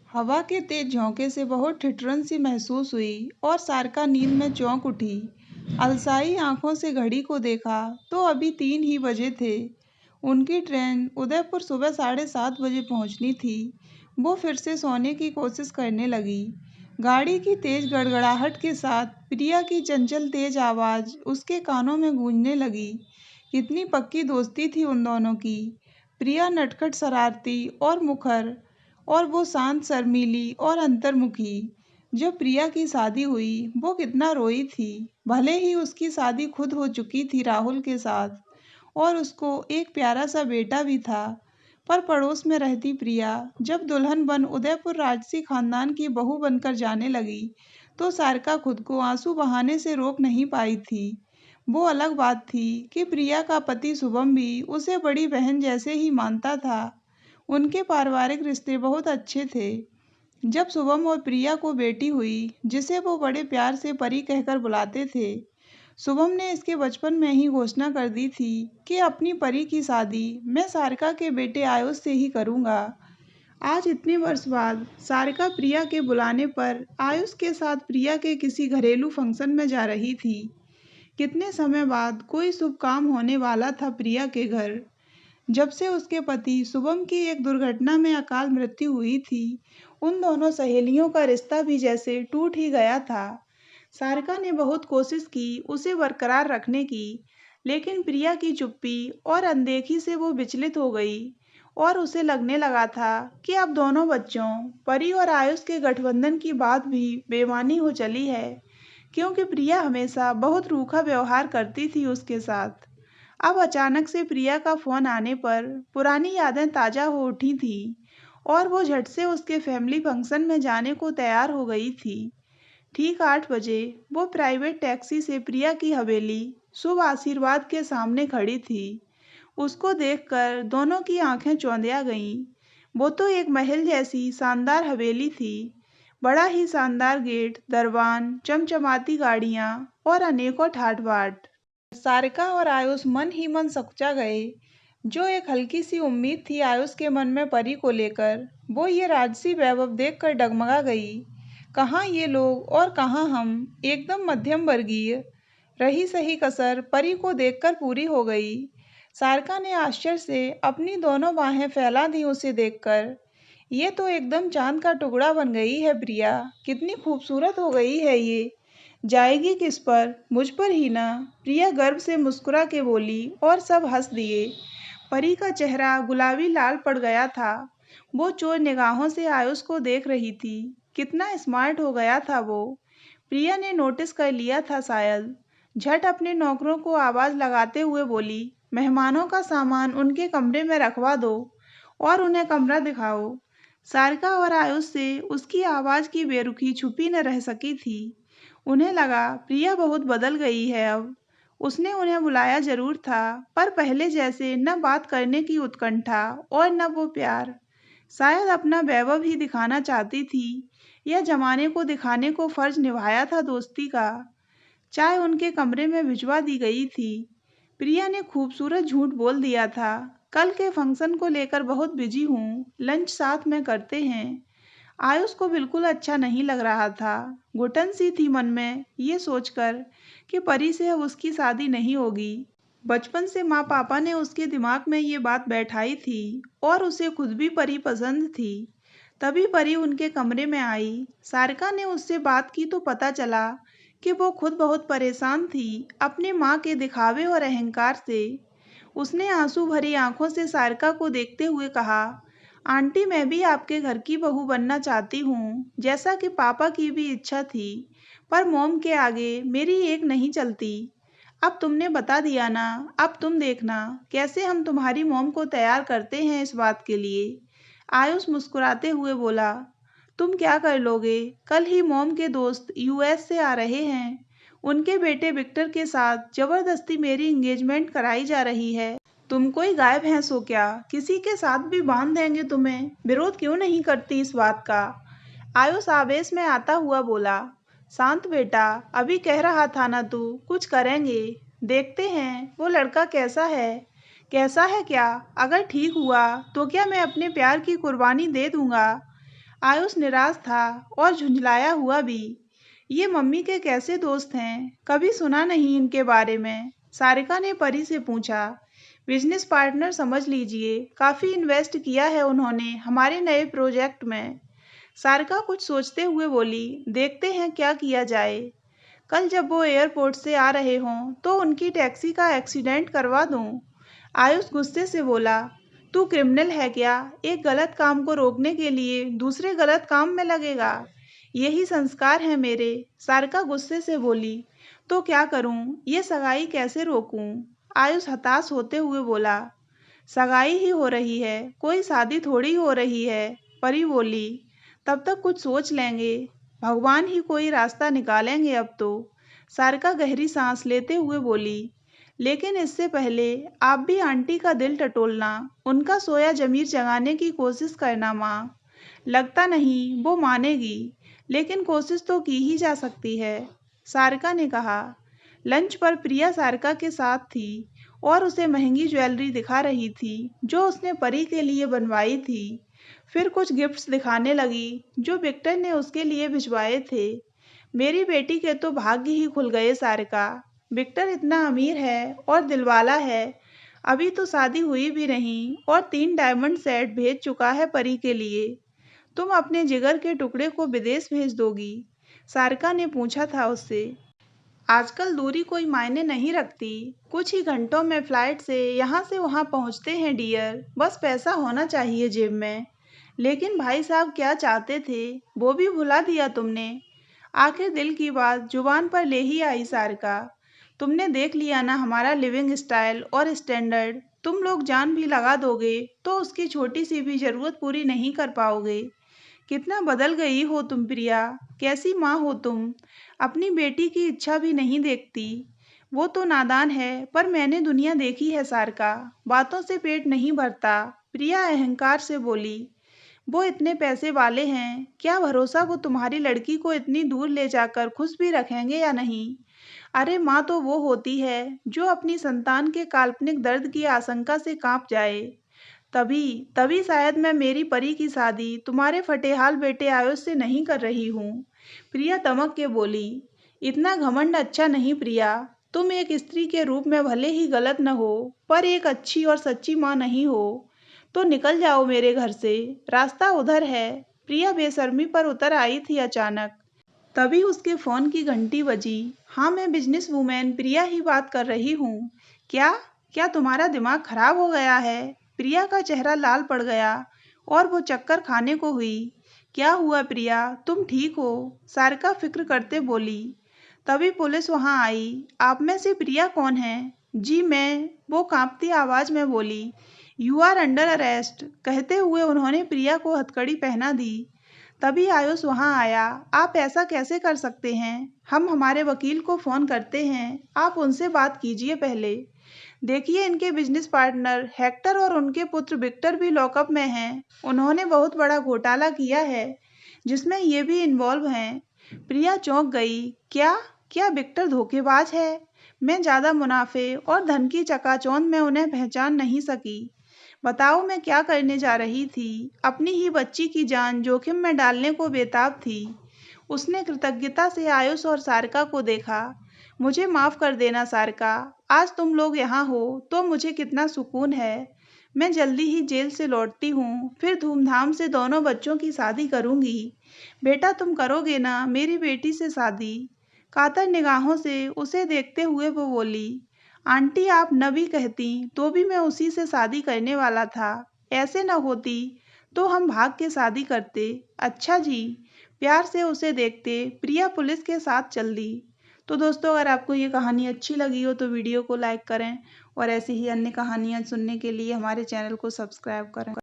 हवा के तेज झोंके से बहुत ठिठुरन सी महसूस हुई और सारिका नींद में चौंक उठी। अलसाई आंखों से घड़ी को देखा तो अभी 3 ही बजे थे। उनकी ट्रेन उदयपुर सुबह 7:30 बजे पहुंचनी थी। वो फिर से सोने की कोशिश करने लगी। गाड़ी की तेज गड़गड़ाहट के साथ प्रिया की चंचल तेज आवाज़ उसके कानों में गूंजने लगी। कितनी पक्की दोस्ती थी उन दोनों की। प्रिया नटखट शरारती और मुखर, और वो शांत शर्मीली और अंतर्मुखी। जब प्रिया की शादी हुई वो कितना रोई थी। भले ही उसकी शादी खुद हो चुकी थी राहुल के साथ, और उसको एक प्यारा सा बेटा भी था, पर पड़ोस में रहती प्रिया जब दुल्हन बन उदयपुर राजसी खानदान की बहू बनकर जाने लगी तो सारिका खुद को आंसू बहाने से रोक नहीं पाई थी। वो अलग बात थी कि प्रिया का पति शुभम भी उसे बड़ी बहन जैसे ही मानता था। उनके पारिवारिक रिश्ते बहुत अच्छे थे। जब शुभम और प्रिया को बेटी हुई, जिसे वो बड़े प्यार से परी कहकर बुलाते थे, शुभम ने इसके बचपन में ही घोषणा कर दी थी कि अपनी परी की शादी मैं सारिका के बेटे आयुष से ही करूंगा। आज इतने वर्ष बाद सारिका प्रिया के बुलाने पर आयुष के साथ प्रिया के किसी घरेलू फंक्शन में जा रही थी। कितने समय बाद कोई शुभ काम होने वाला था प्रिया के घर। जब से उसके पति शुभम की एक दुर्घटना में अकाल मृत्यु हुई थी, उन दोनों सहेलियों का रिश्ता भी जैसे टूट ही गया था। सारिका ने बहुत कोशिश की उसे बरकरार रखने की, लेकिन प्रिया की चुप्पी और अनदेखी से वो विचलित हो गई, और उसे लगने लगा था कि अब दोनों बच्चों, परी और आयुष के गठबंधन की बात भी बेमानी हो चली है, क्योंकि प्रिया हमेशा बहुत रूखा व्यवहार करती थी उसके साथ। अब अचानक से प्रिया का फोन आने पर पुरानी यादें ताजा हो उठी थी, और वो झट से उसके फैमिली फंक्शन में जाने को तैयार हो गई थी। ठीक 8 बजे वो प्राइवेट टैक्सी से प्रिया की हवेली शुभ आशीर्वाद के सामने खड़ी थी। उसको देखकर दोनों की आंखें चौंधिया गईं। वो तो एक महल जैसी शानदार हवेली थी। बड़ा ही शानदार गेट, दरवान, चमचमाती गाड़ियां और अनेकों ठाट बाट। सारिका और आयुष मन ही मन सकुचा गए। जो एक हल्की सी उम्मीद थी आयुष के मन में परी को लेकर, वो ये राजसी वैभव देखकर डगमगा गई। कहाँ ये लोग और कहाँ हम, एकदम मध्यम वर्गीय। रही सही कसर परी को देखकर पूरी हो गई। सारिका ने आश्चर्य से अपनी दोनों बाहें फैला दी उसे देखकर। ये तो एकदम चांद का टुकड़ा बन गई है प्रिया, कितनी खूबसूरत हो गई है ये। जाएगी किस पर, मुझ पर ही ना। प्रिया गर्व से मुस्कुरा के बोली, और सब हंस दिए। परी का चेहरा गुलाबी लाल पड़ गया था। वो चोर निगाहों से आयुष को देख रही थी। कितना स्मार्ट हो गया था वो। प्रिया ने नोटिस कर लिया था शायद। झट अपने नौकरों को आवाज लगाते हुए बोली, मेहमानों का सामान उनके कमरे में रखवा दो और उन्हें कमरा दिखाओ। सारिका और आयुष से उसकी आवाज की बेरुखी छुपी न रह सकी थी। उन्हें लगा प्रिया बहुत बदल गई है अब। उसने उन्हें बुलाया जरूर था, पर पहले जैसे न बात करने की उत्कंठा और न वो प्यार। शायद अपना वैभव ही दिखाना चाहती थी, या जमाने को दिखाने को फर्ज निभाया था दोस्ती का। चाय उनके कमरे में भिजवा दी गई थी। प्रिया ने खूबसूरत झूठ बोल दिया था, कल के फंक्शन को लेकर बहुत बिजी हूँ, लंच साथ में करते हैं। आयुष को बिल्कुल अच्छा नहीं लग रहा था। घुटन सी थी मन में ये सोचकर कि परी से अब उसकी शादी नहीं होगी। बचपन से माँ पापा ने उसके दिमाग में ये बात बैठाई थी, और उसे खुद भी परी पसंद थी। तभी परी उनके कमरे में आई। सारिका ने उससे बात की तो पता चला कि वो खुद बहुत परेशान थी अपने माँ के दिखावे और अहंकार से। उसने आंसू भरी आंखों से सारिका को देखते हुए कहा, आंटी मैं भी आपके घर की बहू बनना चाहती हूँ, जैसा कि पापा की भी इच्छा थी, पर मोम के आगे मेरी एक नहीं चलती। अब तुमने बता दिया ना, अब तुम देखना कैसे हम तुम्हारी मोम को तैयार करते हैं इस बात के लिए। आयुष मुस्कुराते हुए बोला, तुम क्या कर लोगे, कल ही मोम के दोस्त यूएस से आ रहे हैं। उनके बेटे विक्टर के साथ जबरदस्ती मेरी एंगेजमेंट कराई जा रही है। तुम कोई गाय भैंस हो क्या, किसी के साथ भी बांध देंगे तुम्हें। विरोध क्यों नहीं करती इस बात का। आयुष आवेश में आता हुआ बोला, शांत बेटा, अभी कह रहा था ना तू, कुछ करेंगे। देखते हैं वो लड़का कैसा है। कैसा है क्या, अगर ठीक हुआ तो क्या मैं अपने प्यार की कुर्बानी दे दूंगा। आयुष निराश था और झुंझलाया हुआ भी। ये मम्मी के कैसे दोस्त हैं, कभी सुना नहीं इनके बारे में। सारिका ने परी से पूछा। बिजनेस पार्टनर समझ लीजिए, काफ़ी इन्वेस्ट किया है उन्होंने हमारे नए प्रोजेक्ट में। सारिका कुछ सोचते हुए बोली, देखते हैं क्या किया जाए। कल जब वो एयरपोर्ट से आ रहे हों तो उनकी टैक्सी का एक्सीडेंट करवा दूं। आयुष गुस्से से बोला, तू क्रिमिनल है क्या? एक गलत काम को रोकने के लिए दूसरे गलत काम में लगेगा। यही संस्कार है मेरे। सारिका गुस्से से बोली, तो क्या करूं? ये सगाई कैसे रोकूं? आयुष हताश होते हुए बोला, सगाई ही हो रही है, कोई शादी थोड़ी हो रही है। परी बोली, तब तक कुछ सोच लेंगे, भगवान ही कोई रास्ता निकालेंगे अब तो। सारिका गहरी सांस लेते हुए बोली, लेकिन इससे पहले आप भी आंटी का दिल टटोलना, उनका सोया जमीर जगाने की कोशिश करना माँ। लगता नहीं वो मानेगी, लेकिन कोशिश तो की ही जा सकती है, सारिका ने कहा। लंच पर प्रिया सारिका के साथ थी और उसे महंगी ज्वेलरी दिखा रही थी जो उसने परी के लिए बनवाई थी। फिर कुछ गिफ्ट्स दिखाने लगी जो विक्टर ने उसके लिए भिजवाए थे। मेरी बेटी के तो भाग्य ही खुल गए सारिका। विक्टर इतना अमीर है और दिलवाला है। अभी तो शादी हुई भी नहीं और 3 डायमंड सेट भेज चुका है परी के लिए। तुम अपने जिगर के टुकड़े को विदेश भेज दोगी? सारिका ने पूछा था उससे। आजकल दूरी कोई मायने नहीं रखती, कुछ ही घंटों में फ्लाइट से यहाँ से वहाँ पहुँचते हैं डियर, बस पैसा होना चाहिए जेब में। लेकिन भाई साहब क्या चाहते थे वो भी भुला दिया तुमने। आखिर दिल की बात जुबान पर ले ही आई सारिका। तुमने देख लिया ना हमारा लिविंग स्टाइल और स्टैंडर्ड। तुम लोग जान भी लगा दोगे तो उसकी छोटी सी भी ज़रूरत पूरी नहीं कर पाओगे। कितना बदल गई हो तुम प्रिया, कैसी माँ हो तुम। अपनी बेटी की इच्छा भी नहीं देखती। वो तो नादान है पर मैंने दुनिया देखी है सारिका, बातों से पेट नहीं भरता। प्रिया अहंकार से बोली, वो इतने पैसे वाले हैं, क्या भरोसा वो तुम्हारी लड़की को इतनी दूर ले जाकर खुश भी रखेंगे या नहीं। अरे माँ तो वो होती है जो अपनी संतान के काल्पनिक दर्द की आशंका से कांप जाए। तभी तभी शायद मैं मेरी परी की शादी तुम्हारे फटेहाल बेटे आयुष से नहीं कर रही हूँ। प्रिया दमक के बोली, इतना घमंड अच्छा नहीं प्रिया। तुम एक स्त्री के रूप में भले ही गलत न हो, पर एक अच्छी और सच्ची माँ नहीं हो। तो निकल जाओ मेरे घर से, रास्ता उधर है। प्रिया बेशर्मी पर उतर आई थी अचानक। तभी उसके फ़ोन की घंटी बजी। हाँ, मैं बिजनेस वूमेन प्रिया ही बात कर रही हूँ। क्या क्या तुम्हारा दिमाग खराब हो गया है? प्रिया का चेहरा लाल पड़ गया और वो चक्कर खाने को हुई। क्या हुआ प्रिया, तुम ठीक हो? सारिका फिक्र करते बोली। तभी पुलिस वहाँ आई। आप में से प्रिया कौन है? जी मैं, वो कांपती आवाज़ में बोली। You are under arrest. कहते हुए उन्होंने प्रिया को हथकड़ी पहना दी। तभी आयुष वहाँ आया। आप ऐसा कैसे कर सकते हैं? हम हमारे वकील को फ़ोन करते हैं, आप उनसे बात कीजिए पहले। देखिए इनके बिजनेस पार्टनर हेक्टर और उनके पुत्र विक्टर भी लॉकअप में हैं। उन्होंने बहुत बड़ा घोटाला किया है जिसमें ये भी इन्वॉल्व हैं। प्रिया चौंक गई। क्या क्या विक्टर धोखेबाज है? मैं ज़्यादा मुनाफे और धन की चकाचौंध में उन्हें पहचान नहीं सकी। बताओ मैं क्या करने जा रही थी। अपनी ही बच्ची की जान जोखिम में डालने को बेताब थी। उसने कृतज्ञता से आयुष और सारिका को देखा। मुझे माफ़ कर देना सारिका, आज तुम लोग यहाँ हो तो मुझे कितना सुकून है। मैं जल्दी ही जेल से लौटती हूँ, फिर धूमधाम से दोनों बच्चों की शादी करूँगी। बेटा तुम करोगे ना मेरी बेटी से शादी? कातर निगाहों से उसे देखते हुए वो बोली, आंटी आप न भी कहती तो भी मैं उसी से शादी करने वाला था। ऐसे न होती तो हम भाग के शादी करते। अच्छा जी। प्यार से उसे देखते प्रिया पुलिस के साथ चल दी। तो दोस्तों अगर आपको ये कहानी अच्छी लगी हो तो वीडियो को लाइक करें और ऐसी ही अन्य कहानियाँ सुनने के लिए हमारे चैनल को सब्सक्राइब करें।